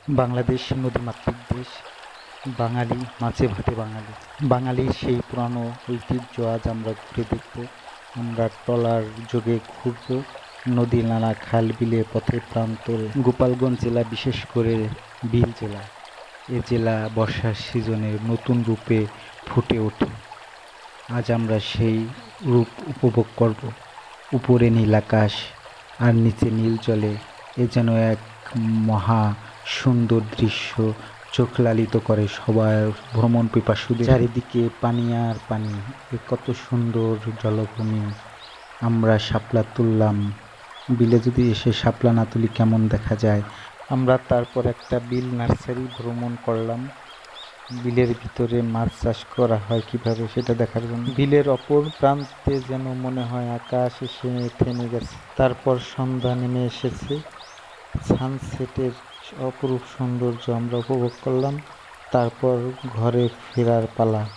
বাংলাদেশ নদীমাতৃক দেশ। বাঙালি মাছে ভাতে বাঙালি। বাঙালির সেই পুরানো ঐতিহ্য আজ আমরা ঘুরে দেখব। আমরা ট্রলার যোগে ঘুরব নদী, নালা, খাল, বিলে, পথের প্রান্তরে। গোপালগঞ্জ জেলা, বিশেষ করে বিল জেলা, এ জেলা বর্ষার সিজনে নতুন রূপে ফুটে ওঠে। আজ আমরা সেই রূপ উপভোগ করব। উপরে নীল আকাশ আর নিচে নীল জলে, এ যেন এক মহা সুন্দর দৃশ্য, চোখ লালিত করে সবার ভ্রমণ পিপাসুদের। চারিদিকে পানি আর পানি, এ কত সুন্দর জলভূমি। আমরা শাপলা তুললাম, বিলে যদি এসে শাপলা না তুলি কেমন দেখা যায়। আমরা তারপর একটা বিল নার্সারি ভ্রমণ করলাম, বিলের ভিতরে মাছ চাষ করা হয় কিভাবে সেটা দেখার জন্য। বিলের অপর প্রান্তে যেন মনে হয় আকাশ এসে থেমে গেছে। তারপর সন্ধ্যা নেমে এসেছে, সানসেটের অপরূপ সৌন্দর্য আমরা উপভোগ করলাম। তারপর ঘরে ফেরার পালা।